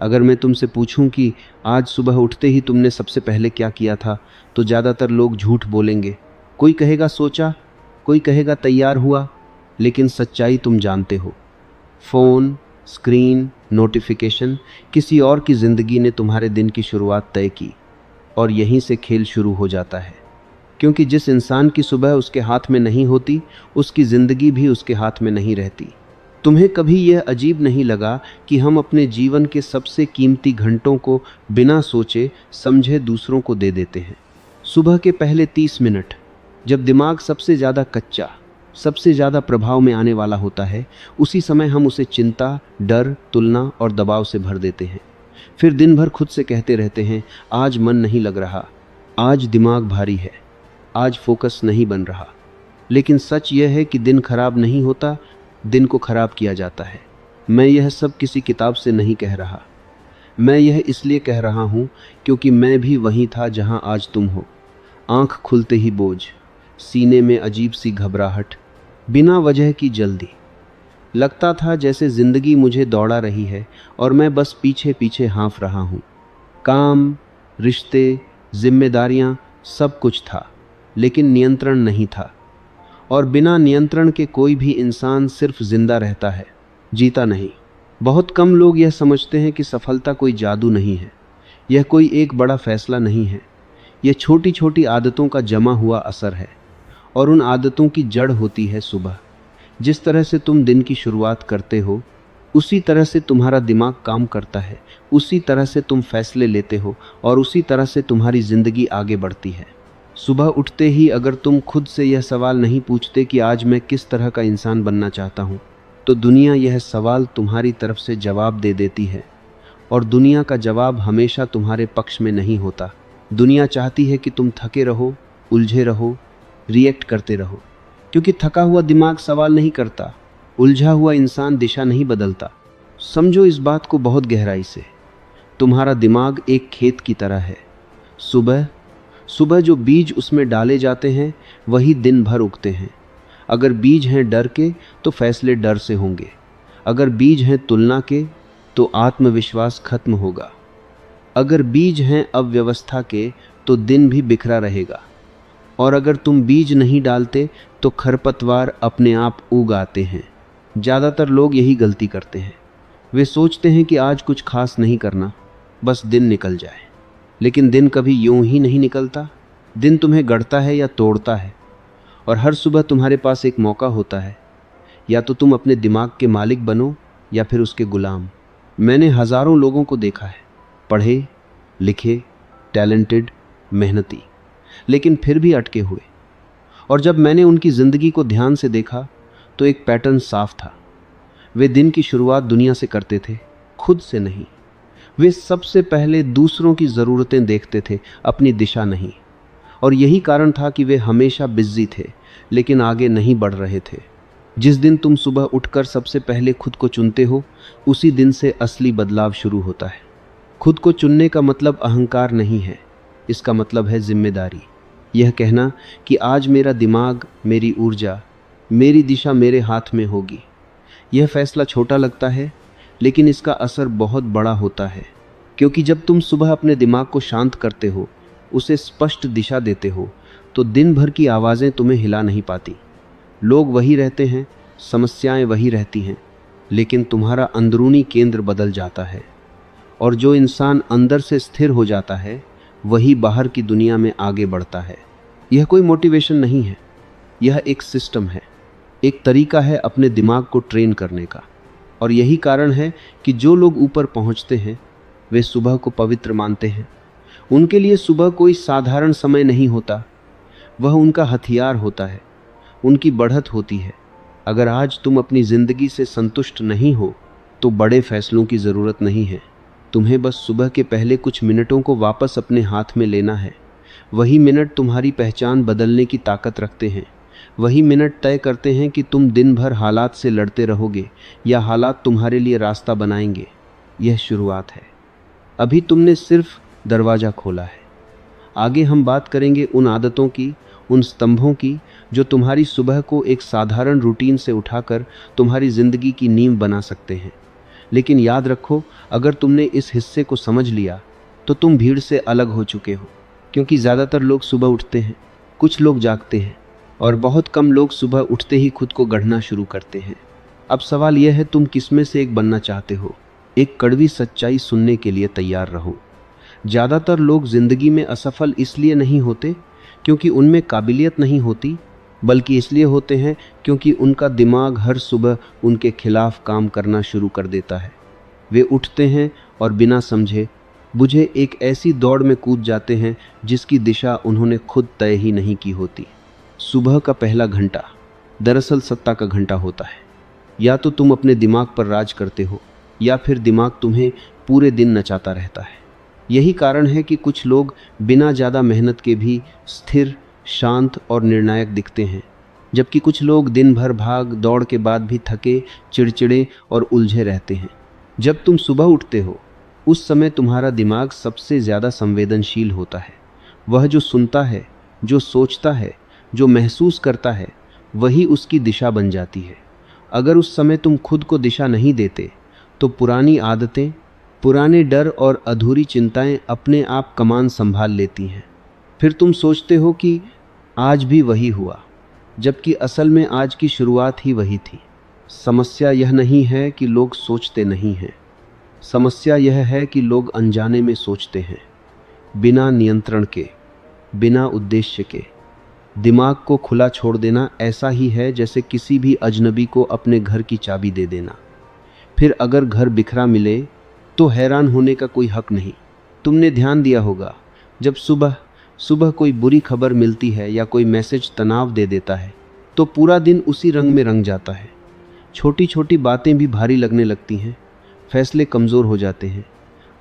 अगर मैं तुमसे पूछूं कि आज सुबह उठते ही तुमने सबसे पहले क्या किया था, तो ज़्यादातर लोग झूठ बोलेंगे। कोई कहेगा सोचा, कोई कहेगा तैयार हुआ, लेकिन सच्चाई तुम जानते हो। फ़ोन, स्क्रीन, नोटिफिकेशन, किसी और की ज़िंदगी ने तुम्हारे दिन की शुरुआत तय की, और यहीं से खेल शुरू हो जाता है। क्योंकि जिस इंसान की सुबह उसके हाथ में नहीं होती, उसकी ज़िंदगी भी उसके हाथ में नहीं रहती। तुम्हें कभी यह अजीब नहीं लगा कि हम अपने जीवन के सबसे कीमती घंटों को बिना सोचे समझे दूसरों को दे देते हैं? सुबह के पहले 30 मिनट, जब दिमाग सबसे ज़्यादा कच्चा, सबसे ज़्यादा प्रभाव में आने वाला होता है, उसी समय हम उसे चिंता, डर, तुलना और दबाव से भर देते हैं। फिर दिन भर खुद से कहते रहते हैं, आज मन नहीं लग रहा, आज दिमाग भारी है, आज फोकस नहीं बन रहा। लेकिन सच यह है कि दिन खराब नहीं होता, दिन को खराब किया जाता है। मैं यह सब किसी किताब से नहीं कह रहा। मैं यह इसलिए कह रहा हूँ क्योंकि मैं भी वहीं था जहाँ आज तुम हो। आंख खुलते ही बोझ, सीने में अजीब सी घबराहट, बिना वजह की जल्दी। लगता था जैसे जिंदगी मुझे दौड़ा रही है और मैं बस पीछे पीछे हाँफ रहा हूँ। काम, रिश्ते, जिम्मेदारियाँ, सब कुछ था, लेकिन नियंत्रण नहीं था। और बिना नियंत्रण के कोई भी इंसान सिर्फ जिंदा रहता है, जीता नहीं। बहुत कम लोग यह समझते हैं कि सफलता कोई जादू नहीं है, यह कोई एक बड़ा फैसला नहीं है। यह छोटी छोटी आदतों का जमा हुआ असर है, और उन आदतों की जड़ होती है सुबह। जिस तरह से तुम दिन की शुरुआत करते हो, उसी तरह से तुम्हारा दिमाग काम करता है, उसी तरह से तुम फैसले लेते हो, और उसी तरह से तुम्हारी जिंदगी आगे बढ़ती है। सुबह उठते ही अगर तुम खुद से यह सवाल नहीं पूछते कि आज मैं किस तरह का इंसान बनना चाहता हूँ, तो दुनिया यह सवाल तुम्हारी तरफ से जवाब दे देती है। और दुनिया का जवाब हमेशा तुम्हारे पक्ष में नहीं होता। दुनिया चाहती है कि तुम थके रहो, उलझे रहो, रिएक्ट करते रहो। क्योंकि थका हुआ दिमाग सवाल नहीं करता, उलझा हुआ इंसान दिशा नहीं बदलता। समझो इस बात को बहुत गहराई से। तुम्हारा दिमाग एक खेत की तरह है। सुबह सुबह जो बीज उसमें डाले जाते हैं, वही दिन भर उगते हैं। अगर बीज हैं डर के, तो फैसले डर से होंगे। अगर बीज हैं तुलना के, तो आत्मविश्वास खत्म होगा। अगर बीज हैं अव्यवस्था के, तो दिन भी बिखरा रहेगा। और अगर तुम बीज नहीं डालते, तो खरपतवार अपने आप उग आते हैं। ज़्यादातर लोग यही गलती करते हैं। वे सोचते हैं कि आज कुछ खास नहीं करना, बस दिन निकल जाए। लेकिन दिन कभी यूं ही नहीं निकलता। दिन तुम्हें गढ़ता है या तोड़ता है। और हर सुबह तुम्हारे पास एक मौका होता है, या तो तुम अपने दिमाग के मालिक बनो या फिर उसके गुलाम। मैंने हज़ारों लोगों को देखा है, पढ़े लिखे, टैलेंटेड, मेहनती, लेकिन फिर भी अटके हुए। और जब मैंने उनकी ज़िंदगी को ध्यान से देखा, तो एक पैटर्न साफ था। वे दिन की शुरुआत दुनिया से करते थे, खुद से नहीं। वे सबसे पहले दूसरों की ज़रूरतें देखते थे, अपनी दिशा नहीं। और यही कारण था कि वे हमेशा बिजी थे, लेकिन आगे नहीं बढ़ रहे थे। जिस दिन तुम सुबह उठकर सबसे पहले खुद को चुनते हो, उसी दिन से असली बदलाव शुरू होता है। खुद को चुनने का मतलब अहंकार नहीं है, इसका मतलब है जिम्मेदारी। यह कहना कि आज मेरा दिमाग, मेरी ऊर्जा, मेरी दिशा मेरे हाथ में होगी। यह फैसला छोटा लगता है, लेकिन इसका असर बहुत बड़ा होता है। क्योंकि जब तुम सुबह अपने दिमाग को शांत करते हो, उसे स्पष्ट दिशा देते हो, तो दिन भर की आवाज़ें तुम्हें हिला नहीं पाती। लोग वही रहते हैं, समस्याएं वही रहती हैं, लेकिन तुम्हारा अंदरूनी केंद्र बदल जाता है। और जो इंसान अंदर से स्थिर हो जाता है, वही बाहर की दुनिया में आगे बढ़ता है। यह कोई मोटिवेशन नहीं है, यह एक सिस्टम है, एक तरीका है अपने दिमाग को ट्रेन करने का। और यही कारण है कि जो लोग ऊपर पहुंचते हैं, वे सुबह को पवित्र मानते हैं। उनके लिए सुबह कोई साधारण समय नहीं होता, वह उनका हथियार होता है, उनकी बढ़त होती है। अगर आज तुम अपनी ज़िंदगी से संतुष्ट नहीं हो, तो बड़े फैसलों की ज़रूरत नहीं है। तुम्हें बस सुबह के पहले कुछ मिनटों को वापस अपने हाथ में लेना है। वही मिनट तुम्हारी पहचान बदलने की ताकत रखते हैं। वही मिनट तय करते हैं कि तुम दिन भर हालात से लड़ते रहोगे या हालात तुम्हारे लिए रास्ता बनाएंगे। यह शुरुआत है। अभी तुमने सिर्फ दरवाज़ा खोला है। आगे हम बात करेंगे उन आदतों की, उन स्तंभों की, जो तुम्हारी सुबह को एक साधारण रूटीन से उठाकर तुम्हारी ज़िंदगी की नींव बना सकते हैं। लेकिन याद रखो, अगर तुमने इस हिस्से को समझ लिया तो तुम भीड़ से अलग हो चुके हो। क्योंकि ज़्यादातर लोग सुबह उठते हैं, कुछ लोग जागते हैं और बहुत कम लोग सुबह उठते ही खुद को गढ़ना शुरू करते हैं। अब सवाल यह है, तुम किसमें से एक बनना चाहते हो? एक कड़वी सच्चाई सुनने के लिए तैयार रहो। ज़्यादातर लोग ज़िंदगी में असफल इसलिए नहीं होते क्योंकि उनमें काबिलियत नहीं होती, बल्कि इसलिए होते हैं क्योंकि उनका दिमाग हर सुबह उनके खिलाफ काम करना शुरू कर देता है। वे उठते हैं और बिना समझे बुझे एक ऐसी दौड़ में कूद जाते हैं जिसकी दिशा उन्होंने खुद तय ही नहीं की होती। सुबह का पहला घंटा दरअसल सत्ता का घंटा होता है। या तो तुम अपने दिमाग पर राज करते हो या फिर दिमाग तुम्हें पूरे दिन नचाता रहता है। यही कारण है कि कुछ लोग बिना ज़्यादा मेहनत के भी स्थिर, शांत और निर्णायक दिखते हैं, जबकि कुछ लोग दिन भर भाग दौड़ के बाद भी थके, चिड़चिड़े और उलझे रहते हैं। जब तुम सुबह उठते हो उस समय तुम्हारा दिमाग सबसे ज़्यादा संवेदनशील होता है। वह जो सुनता है, जो सोचता है, जो महसूस करता है, वही उसकी दिशा बन जाती है। अगर उस समय तुम खुद को दिशा नहीं देते तो पुरानी आदतें, पुराने डर और अधूरी चिंताएं अपने आप कमान संभाल लेती हैं। फिर तुम सोचते हो कि आज भी वही हुआ, जबकि असल में आज की शुरुआत ही वही थी। समस्या यह नहीं है कि लोग सोचते नहीं हैं, समस्या यह है कि लोग अनजाने में सोचते हैं, बिना नियंत्रण के, बिना उद्देश्य के। दिमाग को खुला छोड़ देना ऐसा ही है जैसे किसी भी अजनबी को अपने घर की चाबी दे देना। फिर अगर घर बिखरा मिले तो हैरान होने का कोई हक नहीं। तुमने ध्यान दिया होगा, जब सुबह सुबह कोई बुरी खबर मिलती है या कोई मैसेज तनाव दे देता है तो पूरा दिन उसी रंग में रंग जाता है। छोटी छोटी बातें भी भारी लगने लगती हैं, फैसले कमज़ोर हो जाते हैं,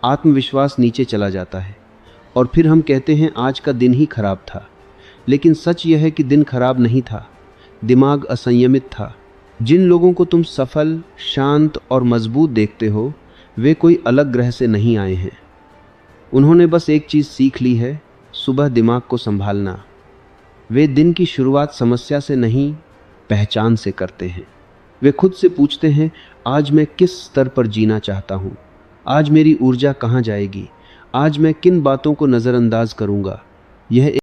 आत्मविश्वास नीचे चला जाता है और फिर हम कहते हैं आज का दिन ही खराब था। लेकिन सच यह है कि दिन खराब नहीं था, दिमाग असंयमित था। जिन लोगों को तुम सफल, शांत और मजबूत देखते हो वे कोई अलग ग्रह से नहीं आए हैं। उन्होंने बस एक चीज़ सीख ली है, सुबह दिमाग को संभालना। वे दिन की शुरुआत समस्या से नहीं, पहचान से करते हैं। वे खुद से पूछते हैं, आज मैं किस स्तर पर जीना चाहता हूँ, आज मेरी ऊर्जा कहाँ जाएगी, आज मैं किन बातों को नज़रअंदाज करूँगा। यह